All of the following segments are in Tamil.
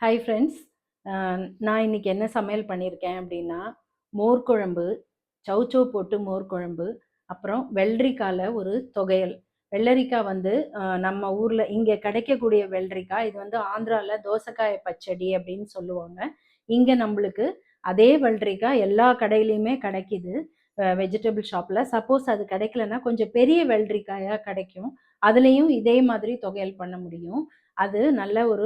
Hi friends. நான் இன்னைக்கு என்ன சமையல் பண்ணியிருக்கேன் அப்படின்னா, மோர் குழம்பு, சௌசௌ போட்டு மோர் குழம்பு, அப்புறம் வெள்ளரிக்கால ஒரு தொகையல். வெள்ளரிக்காய் வந்து நம்ம ஊரில் இங்கே கிடைக்கக்கூடிய வெள்ளரிக்காய். இது வந்து ஆந்திராவில் தோசைக்காய பச்சடி அப்படின்னு சொல்லுவாங்க. இங்கே நம்மளுக்கு அதே வெள்ளரிக்காய் எல்லா கடையிலையுமே கிடைக்கிது, வெஜிடபிள் ஷாப்பில். சப்போஸ் அது கிடைக்கலன்னா கொஞ்சம் பெரிய வெள்ளரிக்காயாக கிடைக்கும். அதுலேயும் இதே மாதிரி தொகையல் பண்ண முடியும். அது நல்ல ஒரு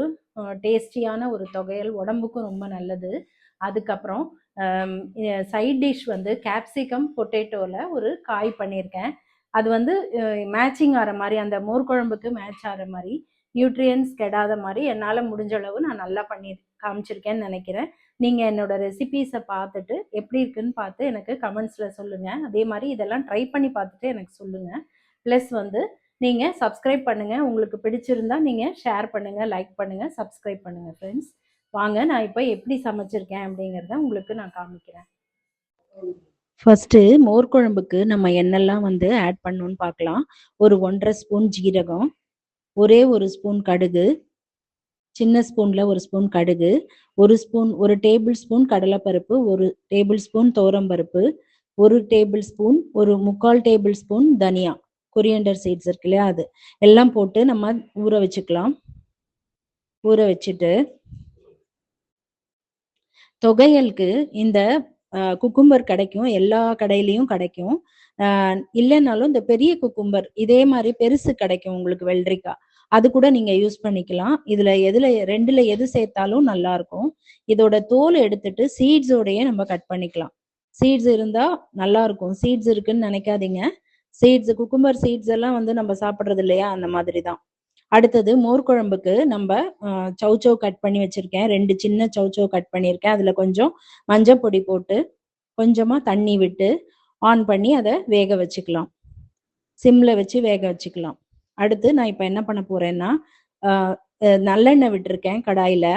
டேஸ்டியான ஒரு தொகையல், உடம்புக்கும் ரொம்ப நல்லது. அதுக்கப்புறம் சைட் டிஷ் வந்து கேப்சிகம் பொட்டேட்டோவில் ஒரு காய் பண்ணியிருக்கேன். அது வந்து மேட்சிங் ஆகிற மாதிரி, அந்த மோர் குழம்புக்கு மேட்ச் ஆகிற மாதிரி, நியூட்ரியன்ஸ் கெடாத மாதிரி என்னால் முடிஞ்ச அளவு நான் நல்லா பண்ணி காமிச்சிருக்கேன்னு நினைக்கிறேன். நீங்கள் என்னோட ரெசிபீஸை பார்த்துட்டு எப்படி இருக்குன்னு பார்த்து எனக்கு கமெண்ட்ஸில் சொல்லுங்கள். அதே மாதிரி இதெல்லாம் ட்ரை பண்ணி பார்த்துட்டு எனக்கு சொல்லுங்கள். ப்ளஸ் வந்து நீங்கள் சப்ஸ்கிரைப் பண்ணுங்கள். உங்களுக்கு பிடிச்சிருந்தா நீங்கள் ஷேர் பண்ணுங்கள், லைக் பண்ணுங்கள், சப்ஸ்கிரைப் பண்ணுங்கள் ஃப்ரெண்ட்ஸ். வாங்க, நான் இப்போ எப்படி சமைச்சிருக்கேன் அப்படிங்கிறத உங்களுக்கு நான் காமிக்கிறேன். ஃபர்ஸ்ட்டு மோர் குழம்புக்கு நம்ம என்னெல்லாம் வந்து ஆட் பண்ணணும்னு பார்க்கலாம். ஒரு 1.5 ஸ்பூன் ஜீரகம், ஒரே ஒரு ஸ்பூன் கடுகு, சின்ன ஸ்பூனில் ஒரு ஸ்பூன் கடுகு, ஒரு டேபிள் ஸ்பூன் கடலைப்பருப்பு, ஒரு டேபிள் ஸ்பூன் துவரம்பருப்பு, ஒரு டேபிள் ஸ்பூன், ஒரு 3/4 டேபிள் ஸ்பூன் தனியா, கொரியண்டர் சீட்ஸ் இருக்கு இல்லையா, அது எல்லாம் போட்டு நம்ம ஊற வச்சுக்கலாம். ஊற வச்சுட்டு தொகையலுக்கு இந்த குக்கும்பர் கிடைக்கும், எல்லா கடையிலையும் கிடைக்கும். இல்லைன்னாலும் இந்த பெரிய குக்கும்பர் இதே மாதிரி பெருசு கிடைக்கும் உங்களுக்கு, வெள்ளரிக்காய், அது கூட நீங்க யூஸ் பண்ணிக்கலாம். இதுல ரெண்டுல எது சேர்த்தாலும் நல்லா இருக்கும். இதோட தோல் எடுத்துட்டு சீட்ஸோடய நம்ம கட் பண்ணிக்கலாம். சீட்ஸ் இருந்தா நல்லா இருக்கும். சீட்ஸ் இருக்குன்னு நினைக்காதீங்க. சீட்ஸ், குக்கும்பர் சீட்ஸ் எல்லாம் வந்து நம்ம சாப்பிட்றது இல்லையா, அந்த மாதிரி தான். அடுத்தது மோர் குழம்புக்கு நம்ம சௌசௌ கட் பண்ணி வச்சிருக்கேன். 2 சின்ன சௌசௌ கட் பண்ணியிருக்கேன். அதுல கொஞ்சம் மஞ்சள் பொடி போட்டு கொஞ்சமா தண்ணி விட்டு ஆன் பண்ணி அதை வேக வச்சுக்கலாம். சிம்ல வச்சு வேக வச்சுக்கலாம். அடுத்து நான் இப்ப என்ன பண்ண போறேன்னா, நல்லெண்ணெய் விட்டுருக்கேன் கடாயில.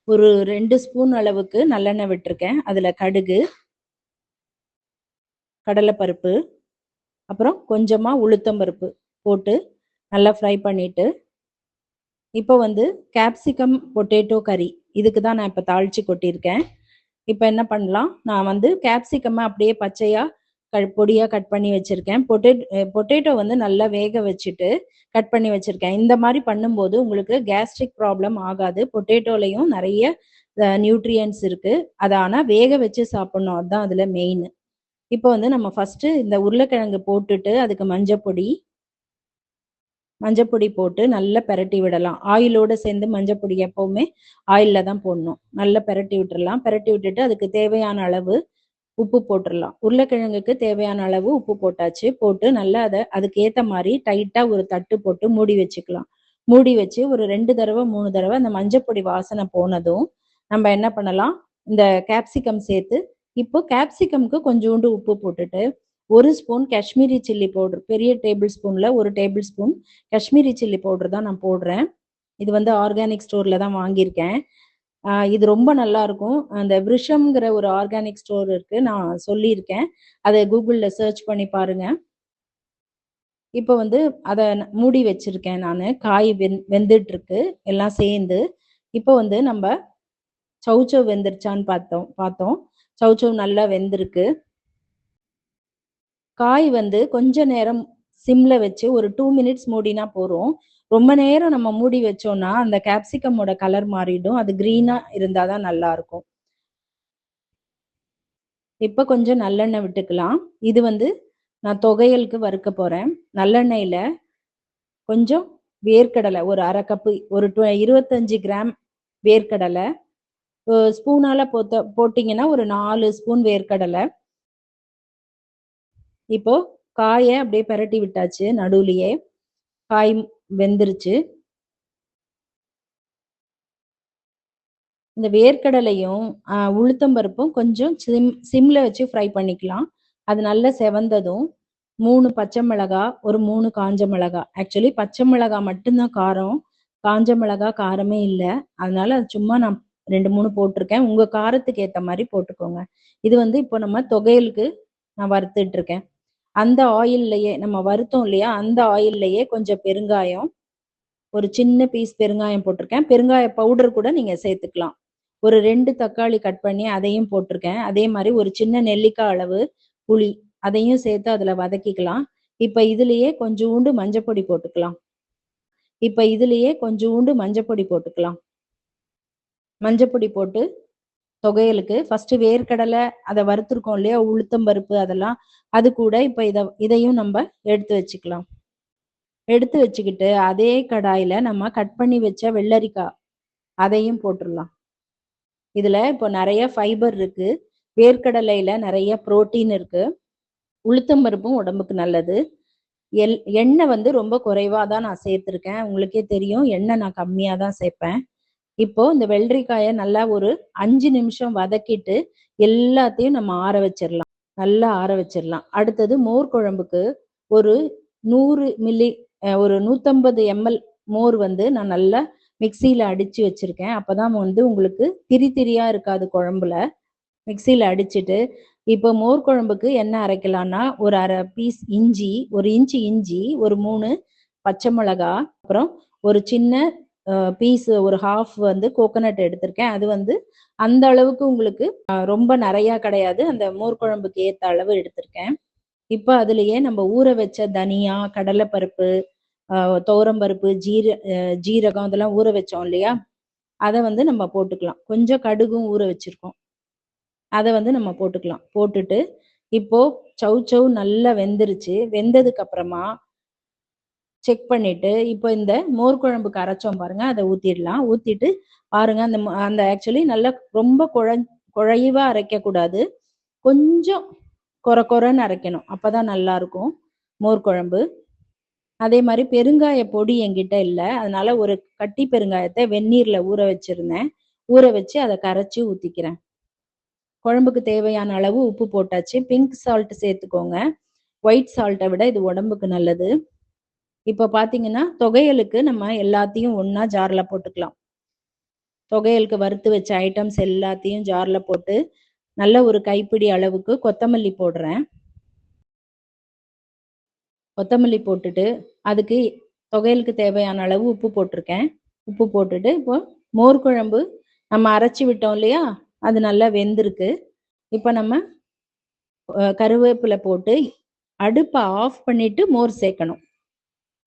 ஒரு 2 ஸ்பூன் அளவுக்கு நல்லெண்ணெய் விட்டுருக்கேன். அதுல கடுகு, கடலைப்பருப்பு, அப்புறம் கொஞ்சமா உளுத்தம்பருப்பு போட்டு நல்லா ஃப்ரை பண்ணிட்டு, இப்போ வந்து கேப்சிகம் பொட்டேட்டோ கறி, இதுக்கு தான் நான் இப்போ தாளிச்சு கொட்டியிருக்கேன். இப்போ என்ன பண்ணலாம், நான் வந்து கேப்சிகம் அப்படியே பச்சையா பொடியா கட் பண்ணி வச்சிருக்கேன். பொட்டேட்டோ வந்து நல்லா வேக வச்சுட்டு கட் பண்ணி வச்சிருக்கேன். இந்த மாதிரி பண்ணும்போது உங்களுக்கு கேஸ்ட்ரிக் ப்ராப்ளம் ஆகாது. பொட்டேட்டோலையும் நிறைய நியூட்ரியன்ஸ் இருக்கு. அதை ஆனால் வேக வச்சு சாப்பிடணும், அதுதான் அதுல மெயின். இப்போ வந்து நம்ம ஃபர்ஸ்ட் இந்த உருளைக்கிழங்கு போட்டுட்டு அதுக்கு மஞ்சப்பொடி போட்டு நல்லா பெரட்டி விடலாம். ஆயிலோட சேர்ந்து மஞ்சப்பொடி எப்பவுமே ஆயில்ல தான் போடணும். நல்லா பெரட்டி விட்டுறலாம். பெரட்டி விட்டுட்டு அதுக்கு தேவையான அளவு உப்பு போட்டுடலாம். உருளைக்கிழங்குக்கு தேவையான அளவு உப்பு போட்டாச்சு. போட்டு நல்லா அதுக்கு ஏத்த மாதிரி டைட்டா ஒரு தட்டு போட்டு மூடி வச்சுக்கலாம். மூடி வச்சு ஒரு 2 தடவை 3 தடவை அந்த மஞ்சப்பொடி வாசனை போனதும் நம்ம என்ன பண்ணலாம், இந்த கேப்சிகம் சேர்த்து, இப்போ கேப்சிகம்க்கு கொஞ்சோண்டு உப்பு போட்டுட்டு 1 ஸ்பூன் காஷ்மீரி சில்லி பவுடர், பெரிய டேபிள் ஸ்பூன்ல 1 table spoon Kashmiri chilli powder தான் நான் போடுறேன். இது வந்து ஆர்கானிக் ஸ்டோர்ல தான் வாங்கியிருக்கேன். இது ரொம்ப நல்லா இருக்கும். அந்த விருஷம்ங்கிற ஒரு ஆர்கானிக் ஸ்டோர் இருக்கு, நான் சொல்லியிருக்கேன். அதை கூகுள்ல சர்ச் பண்ணி பாருங்க. இப்போ வந்து அதை மூடி வச்சிருக்கேன் நான். காய் வெந்துட்டு இருக்கு எல்லாம் சேர்ந்து. இப்போ வந்து நம்ம சௌசௌ வெந்துருச்சான்னு பார்த்தோம். சௌசௌ நல்லா வெந்திருக்கு. காய் வந்து கொஞ்ச நேரம் சிம்ல வச்சு ஒரு 2 மினிட்ஸ் மூடினா போறோம். ரொம்ப நேரம் நம்ம மூடி வச்சோம்னா அந்த கேப்சிகமோட கலர் மாறிடும். அது கிரீனா இருந்தாதான் நல்லா இருக்கும். இப்ப கொஞ்சம் நல்லெண்ணெய் விட்டுக்கலாம். இது வந்து நான் தொகையலுக்கு வறுக்க போறேன். நல்லெண்ணெயில கொஞ்சம் வேர்க்கடலை, ஒரு 1/2 கப்பு, ஒரு 25 கிராம் வேர்க்கடலை, ஸ்பூனால போட்டீங்கன்னா ஒரு 4 ஸ்பூன் வேர்க்கடலை. இப்போ காயை அப்படியே பெரட்டி விட்டாச்சு. நடுவுலயே காய் வெந்துருச்சு. இந்த வேர்க்கடலையும் உளுத்தம்பருப்பும் கொஞ்சம் சிம்ல வச்சு ஃப்ரை பண்ணிக்கலாம். அது நல்லா செவந்ததும் 3 பச்சை மிளகாய், ஒரு 3 காஞ்ச மிளகாய். ஆக்சுவலி பச்சை மிளகாய் மட்டும்தான் காரம், காஞ்ச மிளகாய் காரமே இல்லை. அதனால சும்மா நான் 2 3 போட்டிருக்கேன். உங்க காரத்துக்கு ஏற்ற மாதிரி போட்டுக்கோங்க. இது வந்து இப்போ நம்ம தொகையலுக்கு நான் வறுத்துட்டு இருக்கேன். அந்த ஆயில்லையே நம்ம வறுத்தோம் இல்லையா, அந்த ஆயில்லையே கொஞ்சம் பெருங்காயம், ஒரு சின்ன பீஸ் பெருங்காயம் போட்டிருக்கேன். பெருங்காய பவுடர் கூட நீங்க சேர்த்துக்கலாம். ஒரு 2 தக்காளி கட் பண்ணி அதையும் போட்டிருக்கேன். அதே மாதிரி ஒரு சின்ன நெல்லிக்காய் அளவு புளி அதையும் சேர்த்து அதுல வதக்கிக்கலாம். இப்ப இதுலயே கொஞ்சோண்டு மஞ்சப்பொடி போட்டுக்கலாம். மஞ்சப்பொடி போட்டு தொகையலுக்கு ஃபர்ஸ்ட் வேர்க்கடலை அதை வறுத்துருக்கோம் இல்லையா, உளுத்தம் பருப்பு அதெல்லாம், அது கூட இப்ப இதையும் நம்ம எடுத்து வச்சுக்கலாம். எடுத்து வச்சுக்கிட்டு அதே கடாயில நம்ம கட் பண்ணி வச்ச வெள்ளரிக்காய் அதையும் போட்டுடலாம். இதுல இப்போ நிறைய ஃபைபர் இருக்கு, வேர்க்கடலையில நிறைய புரோட்டீன் இருக்கு, உளுத்தம் பருப்பும் உடம்புக்கு நல்லது. எண்ணெய் வந்து ரொம்ப குறைவா தான் நான் சேர்த்திருக்கேன். உங்களுக்கே தெரியும் எண்ணெய் நான் கம்மியா தான் சேர்ப்பேன். இப்போ இந்த வெள்ளரிக்காயை நல்லா ஒரு 5 நிமிஷம் வதக்கிட்டு எல்லாத்தையும் நம்ம ஆற வச்சிடலாம். நல்லா ஆற வச்சிடலாம். அடுத்தது மோர் குழம்புக்கு ஒரு 100 மில்லி ஒரு 150 ml மோர் வந்து நான் நல்லா மிக்சியில அடிச்சு வச்சிருக்கேன். அப்பதான் வந்து உங்களுக்கு திரியா இருக்காது குழம்புல. மிக்சியில அடிச்சுட்டு இப்போ மோர் குழம்புக்கு என்ன அரைக்கலாம்னா, ஒரு அரை பீஸ் இஞ்சி, ஒரு இன்ச்சு இஞ்சி, ஒரு 3 பச்சை மிளகா, அப்புறம் ஒரு சின்ன பீஸ் ஒரு ஹாஃப் வந்து கோகோனட் எடுத்திருக்கேன். அது வந்து அந்த அளவுக்கு உங்களுக்கு ரொம்ப நிறைய கிடையாது, அந்த மோர் குழம்புக்கு ஏத்த அளவு எடுத்திருக்கேன். இப்ப அதுலயே நம்ம ஊற வச்ச தனியா, கடலைப்பருப்பு, துவரம்பருப்பு, ஜீரகம் இதெல்லாம் ஊற வச்சோம் இல்லையா, அதை வந்து நம்ம போட்டுக்கலாம். கொஞ்சம் கடுகும் ஊற வச்சிருக்கோம், அதை வந்து நம்ம போட்டுக்கலாம். போட்டுட்டு இப்போ சௌ நல்லா வெந்துருச்சு. வெந்ததுக்கு அப்புறமா செக் பண்ணிட்டு இப்போ இந்த மோர் குழம்புக்கு அரைச்சோம் பாருங்க, அதை ஊத்திடலாம். ஊத்திட்டு பாருங்க, அந்த ஆக்சுவலி நல்லா ரொம்ப குழைவா அரைக்க கூடாது, கொஞ்சம் கொரன்னு அரைக்கணும், அப்பதான் நல்லா இருக்கும் மோர் குழம்பு. அதே மாதிரி பெருங்காய பொடி என்கிட்ட இல்லை, அதனால ஒரு கட்டி பெருங்காயத்தை வெந்நீர்ல ஊற வச்சிருந்தேன். ஊற வச்சு அதை கரைச்சி ஊத்திக்கிறேன். குழம்புக்கு தேவையான அளவு உப்பு போட்டாச்சு. பிங்க் சால்ட் சேர்த்துக்கோங்க, ஒயிட் சால்ட்டை விட இது உடம்புக்கு நல்லது. இப்ப பாத்தீங்கன்னா தொகையலுக்கு நம்ம எல்லாத்தையும் ஒன்னா ஜார்ல போட்டுக்கலாம். தொகையலுக்கு வறுத்து வச்ச ஐட்டம்ஸ் எல்லாத்தையும் ஜார்ல போட்டு நல்ல ஒரு கைப்பிடி அளவுக்கு கொத்தமல்லி போடுறேன். கொத்தமல்லி போட்டுட்டு அதுக்கு தொகையலுக்கு தேவையான அளவு உப்பு போட்டிருக்கேன். உப்பு போட்டுட்டு இப்போ மோர் குழம்பு நம்ம அரைச்சி விட்டோம் இல்லையா, அது நல்லா வெந்திருக்கு. இப்ப நம்ம கருவேப்பிலை போட்டு அடுப்பை ஆஃப் பண்ணிட்டு மோர் சேர்க்கணும்.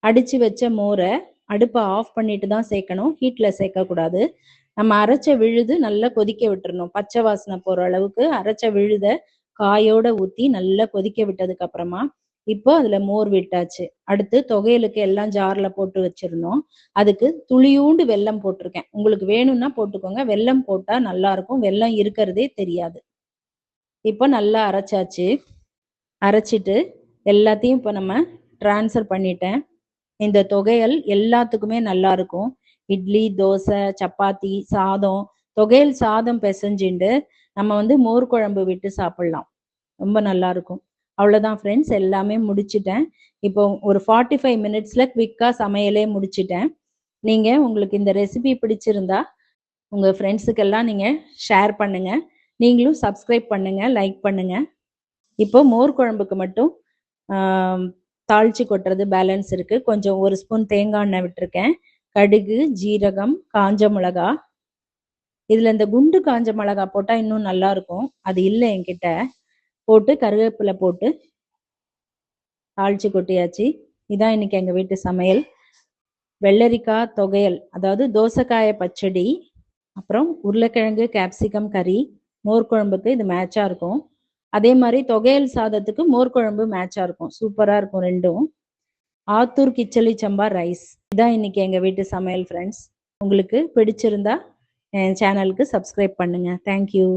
அடிச்சு வச்ச மோரை அடுப்பை ஆஃப் பண்ணிட்டு தான் சேர்க்கணும், ஹீட்ல சேர்க்கக்கூடாது. நம்ம அரைச்ச விழுது நல்லா கொதிக்க விட்டுறணும். பச்சை வாசனை போற அளவுக்கு அரைச்ச விழுத காயோட ஊத்தி நல்லா கொதிக்க விட்டதுக்கு அப்புறமா இப்போ அதுல மோர் விட்டாச்சு. அடுத்து தொகையலுக்கு எல்லாம் ஜார்ல போட்டு வச்சிருந்தோம், அதுக்கு துளியூண்டு வெல்லம் போட்டிருக்கேன். உங்களுக்கு வேணும்னா போட்டுக்கோங்க, வெல்லம் போட்டா நல்லா இருக்கும், வெல்லம் இருக்கிறதே தெரியாது. இப்போ நல்லா அரைச்சாச்சு. அரைச்சிட்டு எல்லாத்தையும் இப்போ நம்ம டிரான்ஸ்ஃபர் பண்ணிட்டேன். இந்த தொகையல் எல்லாத்துக்குமே நல்லா இருக்கும். இட்லி, தோசை, சப்பாத்தி, சாதம், தொகையல் சாதம் பிசைஞ்சுண்டு நம்ம வந்து மோர் குழம்பு விட்டு சாப்பிடலாம், ரொம்ப நல்லா இருக்கும். அவ்வளவுதான் ஃப்ரெண்ட்ஸ், எல்லாமே முடிச்சிட்டேன். இப்போ ஒரு 45 மினிட்ஸ்ல குவிக்கா சமையலே முடிச்சிட்டேன். நீங்க உங்களுக்கு இந்த ரெசிபி பிடிச்சிருந்தா உங்க ஃப்ரெண்ட்ஸுக்கெல்லாம் நீங்க ஷேர் பண்ணுங்க, நீங்களும் சப்ஸ்கிரைப் பண்ணுங்க, லைக் பண்ணுங்க. இப்போ மோர் குழம்புக்கு மட்டும் தாளிச்சு கொட்டுறது பேலன்ஸ் இருக்கு. கொஞ்சம் ஒரு ஸ்பூன் தேங்காய் எண்ணெய் விட்டுருக்கேன், கடுகு, ஜீரகம், காஞ்ச மிளகா. இதுல இந்த குண்டு காஞ்ச மிளகா போட்டா இன்னும் நல்லா இருக்கும், அது இல்லை என்கிட்ட. போட்டு கருவேப்பிலை போட்டு தாளிச்சு கொட்டியாச்சு. இதான் இன்னைக்கு எங்க வீட்டு சமையல். வெள்ளரிக்காய் தொகையல், அதாவது தோசைக்காய பச்சடி, அப்புறம் உருளைக்கிழங்கு கேப்சிகம் கறி. மோர் குழம்புக்கு இது மேட்சா இருக்கும். அதே மாதிரி தொகையல் சாதத்துக்கு மோர் குழம்பு மேட்சா இருக்கும், சூப்பரா இருக்கும் ரெண்டும். ஆத்தூர் கிச்சலி சம்பா ரைஸ். இதான் இன்னைக்கு எங்க வீட்டு சமையல் ஃப்ரெண்ட்ஸ். உங்களுக்கு பிடிச்சிருந்தா என் சேனலுக்கு சப்ஸ்கிரைப் பண்ணுங்க. தேங்க்யூ.